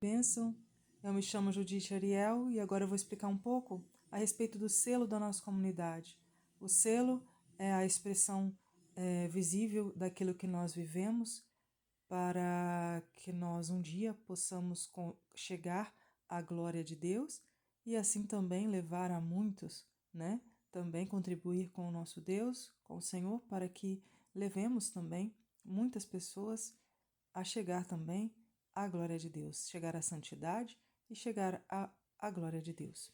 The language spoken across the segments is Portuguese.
Bênção, eu me chamo Judite Ariel e agora eu vou explicar um pouco a respeito do selo da nossa comunidade. O selo é a expressão visível daquilo que nós vivemos para que nós um dia possamos chegar à glória de Deus e assim também levar a muitos, né? Também contribuir com o nosso Deus, com o Senhor, para que levemos também muitas pessoas a chegar também à glória de Deus, chegar à santidade e chegar à glória de Deus.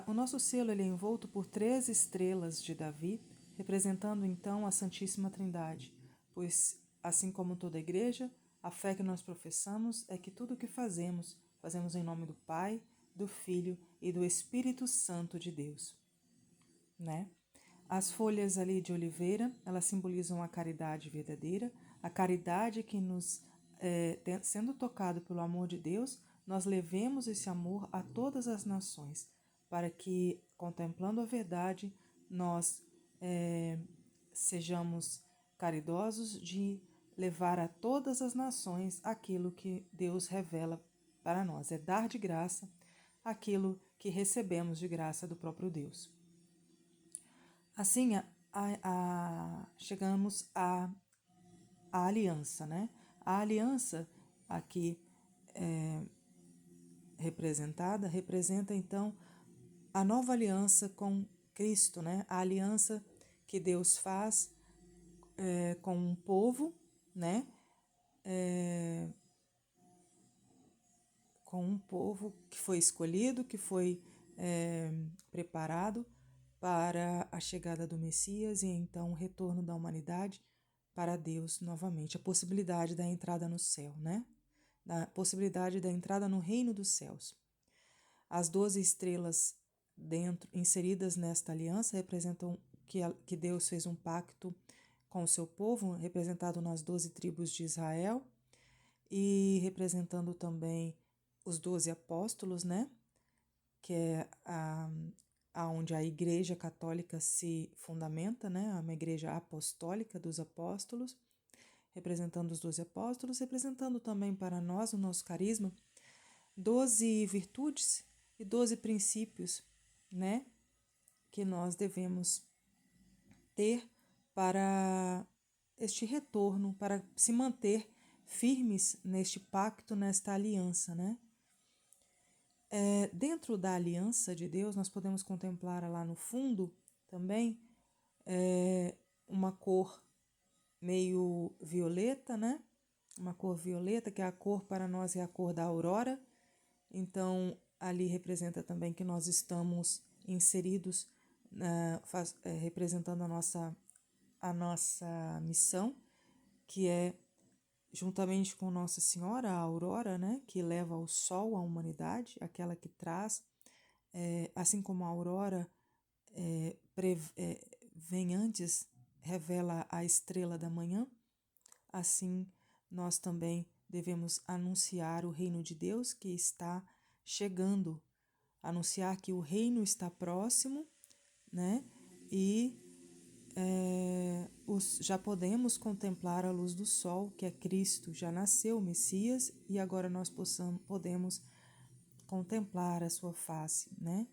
O nosso selo ele é envolto por 3 estrelas de Davi, representando então a Santíssima Trindade, pois, assim como toda igreja, a fé que nós professamos é que tudo o que fazemos, fazemos em nome do Pai, do Filho e do Espírito Santo de Deus, né? As folhas ali de oliveira, elas simbolizam a caridade verdadeira, a caridade que nos, sendo tocado pelo amor de Deus, nós levemos esse amor a todas as nações, para que, contemplando a verdade, nós sejamos caridosos de levar a todas as nações aquilo que Deus revela para nós, é dar de graça aquilo que recebemos de graça do próprio Deus. Assim, chegamos à aliança, né? A aliança aqui representa então a nova aliança com Cristo, né? A aliança que Deus faz com um povo, né? Com um povo que foi escolhido, que foi preparado para a chegada do Messias e então o retorno da humanidade para Deus novamente, a possibilidade da entrada no céu, né? A possibilidade da entrada no reino dos céus. As 12 estrelas inseridas nesta aliança representam que Deus fez um pacto com o seu povo, representado nas 12 tribos de Israel e representando também os 12 apóstolos, né? Que é onde a Igreja Católica se fundamenta, né? Uma igreja apostólica dos apóstolos, representando os 12 apóstolos, representando também para nós, o nosso carisma, 12 virtudes e 12 princípios, né? Que nós devemos ter para este retorno, para se manter firmes neste pacto, nesta aliança, né? Dentro da aliança de Deus, nós podemos contemplar lá no fundo também uma cor meio violeta, né? Uma cor violeta, que é a cor para nós é a cor da aurora. Então, ali representa também que nós estamos inseridos, representando a nossa missão, que é juntamente com Nossa Senhora, a aurora, né, que leva o sol à humanidade, aquela que traz, assim como a aurora vem antes, revela a estrela da manhã, assim nós também devemos anunciar o reino de Deus que está chegando, anunciar que o reino está próximo, né, e já podemos contemplar a luz do sol, que é Cristo, já nasceu o Messias e agora nós podemos contemplar a sua face, né?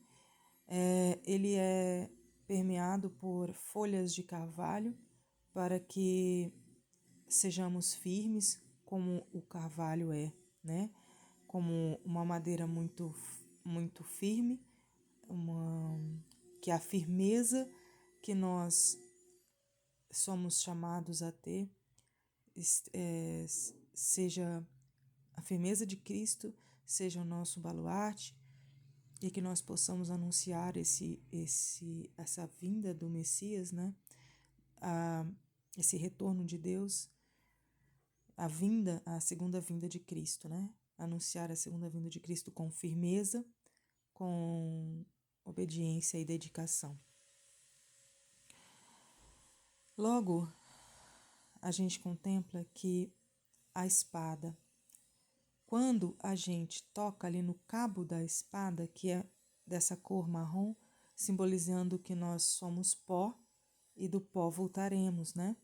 Ele é permeado por folhas de carvalho para que sejamos firmes como o carvalho é, né? Como uma madeira muito firme, que a firmeza que nós somos chamados a ter seja a firmeza de Cristo, seja o nosso baluarte e que nós possamos anunciar essa vinda do Messias, né? Esse retorno de Deus, a segunda vinda de Cristo, né? Anunciar a segunda vinda de Cristo com firmeza, com obediência e dedicação. Logo, a gente contempla que a espada, quando a gente toca ali no cabo da espada, que é dessa cor marrom, simbolizando que nós somos pó e do pó voltaremos, né?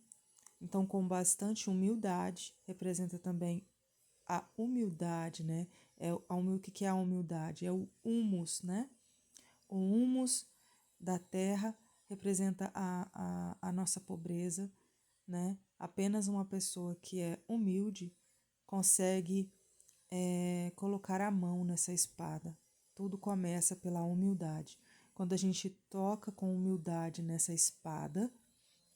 Então, com bastante humildade, representa também a humildade, né? O que é a humildade? É o humus, né? O humus da terra representa a nossa pobreza, né? Apenas uma pessoa que é humilde consegue colocar a mão nessa espada. Tudo começa pela humildade. Quando a gente toca com humildade nessa espada,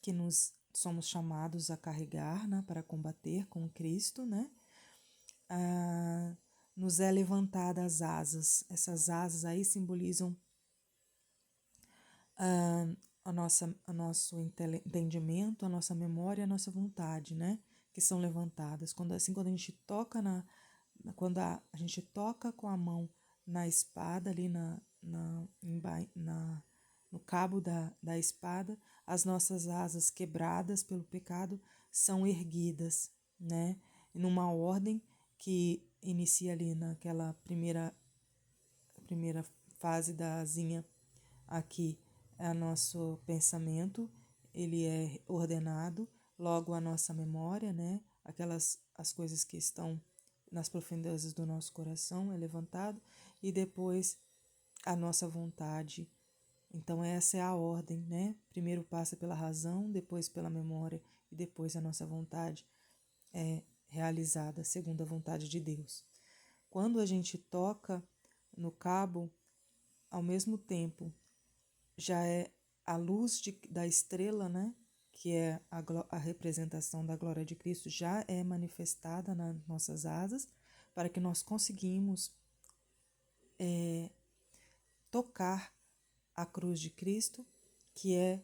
que nos somos chamados a carregar, né, para combater com Cristo, né? Nos é levantada as asas. Essas asas aí simbolizam o nosso entendimento, a nossa memória, a nossa vontade, né? Que são levantadas. Quando a gente toca quando a gente toca com a mão na espada, ali no cabo da espada, as nossas asas quebradas pelo pecado são erguidas, né? Numa ordem que inicia ali naquela primeira fase da asinha aqui, é nosso pensamento, ele é ordenado, logo a nossa memória, né? As coisas que estão nas profundezas do nosso coração é levantado, e depois a nossa vontade. Então essa é a ordem, né? Primeiro passa pela razão, depois pela memória e depois a nossa vontade é realizada segundo a vontade de Deus. Quando a gente toca no cabo, ao mesmo tempo já é a luz da estrela, né? Que é a representação da glória de Cristo, já é manifestada nas nossas asas, para que nós conseguimos tocar a cruz de Cristo, que é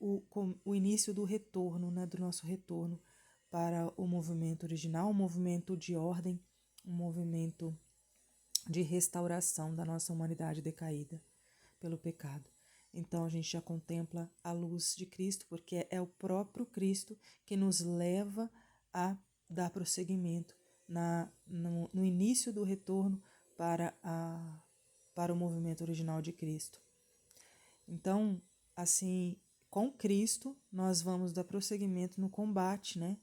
o início do retorno, né? Do nosso retorno para o movimento original, um movimento de ordem, um movimento de restauração da nossa humanidade decaída pelo pecado. Então a gente já contempla a luz de Cristo, porque é o próprio Cristo que nos leva a dar prosseguimento no início do retorno para o movimento original de Cristo. Então, assim, com Cristo, nós vamos dar prosseguimento no combate, né,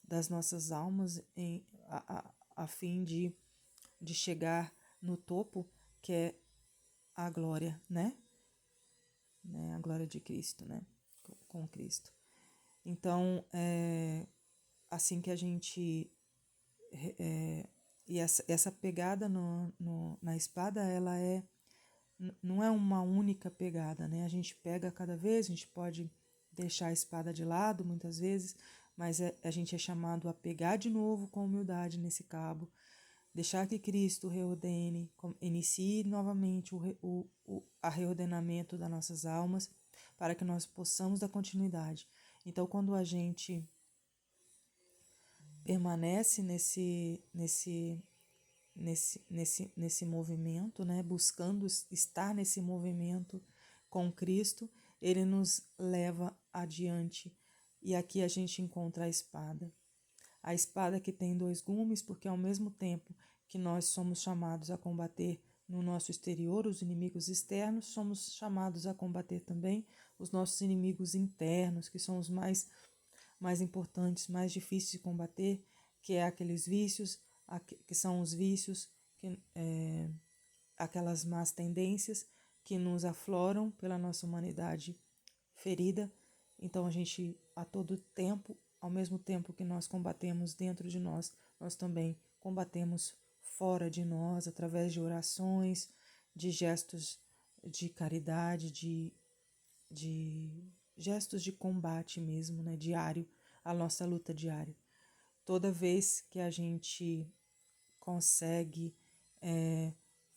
das nossas almas a fim de chegar no topo, que é a glória, né? A glória de Cristo, né? Com Cristo. Então, assim que a gente... e essa pegada na espada, ela não é uma única pegada, né? A gente pega cada vez, a gente pode deixar a espada de lado muitas vezes, mas a gente é chamado a pegar de novo com humildade nesse cabo, deixar que Cristo reordene, inicie novamente a reordenamento das nossas almas, para que nós possamos dar continuidade. Então, quando a gente permanece nesse movimento, né, buscando estar nesse movimento com Cristo, ele nos leva adiante. E aqui a gente encontra a espada. A espada que tem dois gumes, porque ao mesmo tempo que nós somos chamados a combater no nosso exterior os inimigos externos, somos chamados a combater também os nossos inimigos internos, que são os mais importantes, mais difíceis de combater, que é aqueles vícios, que são os vícios, aquelas más tendências que nos afloram pela nossa humanidade ferida. Então a gente, a todo tempo, ao mesmo tempo que nós combatemos dentro de nós, nós também combatemos fora de nós, através de orações, de gestos de caridade, de gestos de combate mesmo, né, diário, a nossa luta diária. Toda vez que a gente consegue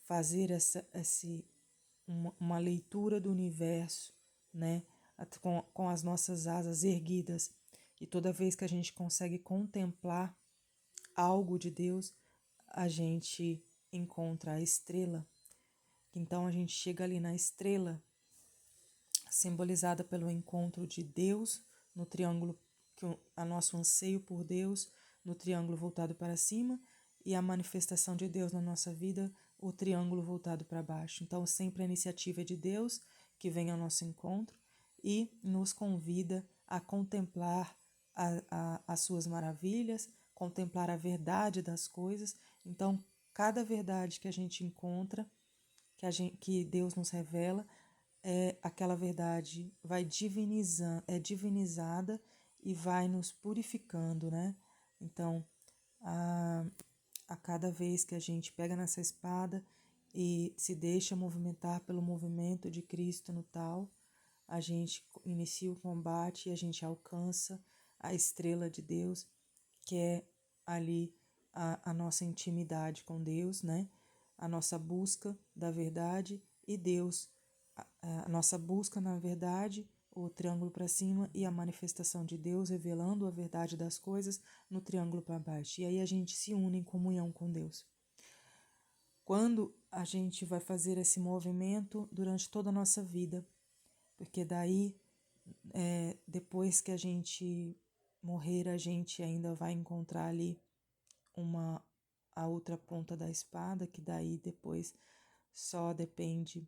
fazer uma leitura do universo, né, com as nossas asas erguidas, e toda vez que a gente consegue contemplar algo de Deus, a gente encontra a estrela. Então a gente chega ali na estrela, simbolizada pelo encontro de Deus no triângulo, a nosso anseio por Deus no triângulo voltado para cima, e a manifestação de Deus na nossa vida, o triângulo voltado para baixo. Então sempre a iniciativa é de Deus que vem ao nosso encontro e nos convida a contemplar as suas maravilhas, contemplar a verdade das coisas. Então, cada verdade que a gente encontra, que Deus nos revela, aquela verdade vai divinizada e vai nos purificando, né? Então, a cada vez que a gente pega nessa espada e se deixa movimentar pelo movimento de Cristo no tal, a gente inicia o combate e a gente alcança a estrela de Deus, que é ali a nossa intimidade com Deus, né? A nossa busca da verdade e Deus, a nossa busca na verdade, o triângulo para cima, e a manifestação de Deus revelando a verdade das coisas no triângulo para baixo. E aí a gente se une em comunhão com Deus. Quando a gente vai fazer esse movimento durante toda a nossa vida, porque daí, depois que a gente morrer, a gente ainda vai encontrar ali a outra ponta da espada, que daí depois só depende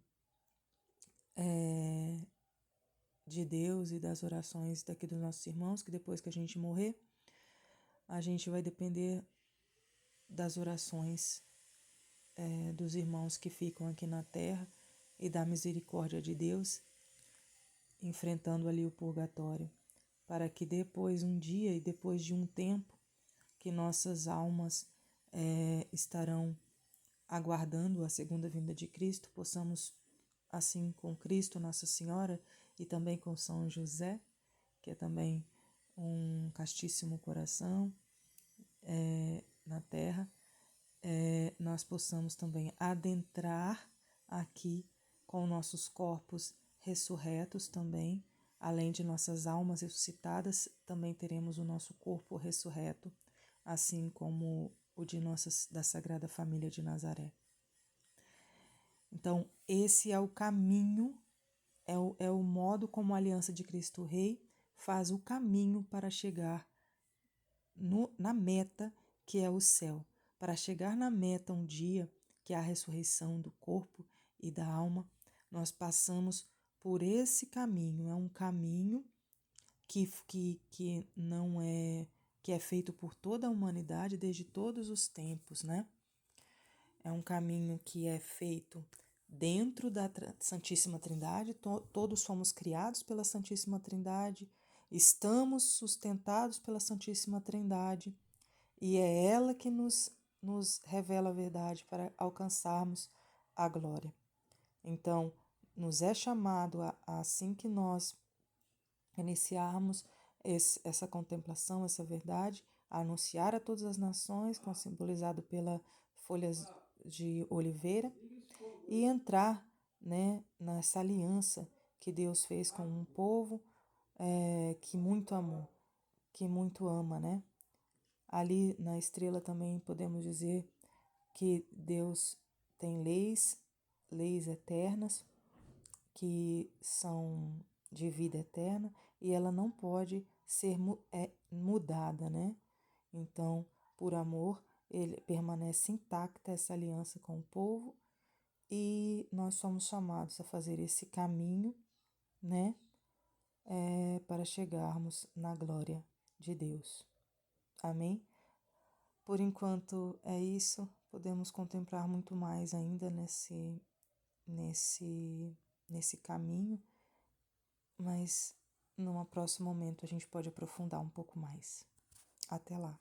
de Deus e das orações daqui dos nossos irmãos, que depois que a gente morrer, a gente vai depender das orações dos irmãos que ficam aqui na terra e da misericórdia de Deus, enfrentando ali o purgatório, para que depois, um dia e depois de um tempo, que nossas almas estarão aguardando a segunda vinda de Cristo, possamos, assim com Cristo, Nossa Senhora, e também com São José, que é também um castíssimo coração na terra, nós possamos também adentrar aqui com nossos corpos ressurretos também, além de nossas almas ressuscitadas, também teremos o nosso corpo ressurreto, assim como o de da Sagrada Família de Nazaré. Então, esse é o caminho, é o modo como a Aliança de Cristo Rei faz o caminho para chegar na meta, que é o céu. Para chegar na meta um dia, que é a ressurreição do corpo e da alma, nós passamos por esse caminho. É um caminho que não é, que é feito por toda a humanidade desde todos os tempos, né? É um caminho que é feito dentro da Santíssima Trindade, todos fomos criados pela Santíssima Trindade, estamos sustentados pela Santíssima Trindade, e é ela que nos revela a verdade para alcançarmos a glória. Então, nos é chamado, assim que nós iniciarmos essa contemplação, essa verdade, a anunciar a todas as nações, como simbolizado pela folhas de oliveira, e entrar, né, nessa aliança que Deus fez com um povo que muito amou, que muito ama, né? Ali na estrela também podemos dizer que Deus tem leis eternas, que são de vida eterna, e ela não pode ser mudada, né? Então, por amor, ele permanece intacta essa aliança com o povo, e nós somos chamados a fazer esse caminho, né? Para chegarmos na glória de Deus. Amém? Por enquanto é isso, podemos contemplar muito mais ainda nesse caminho, mas num próximo momento a gente pode aprofundar um pouco mais. Até lá!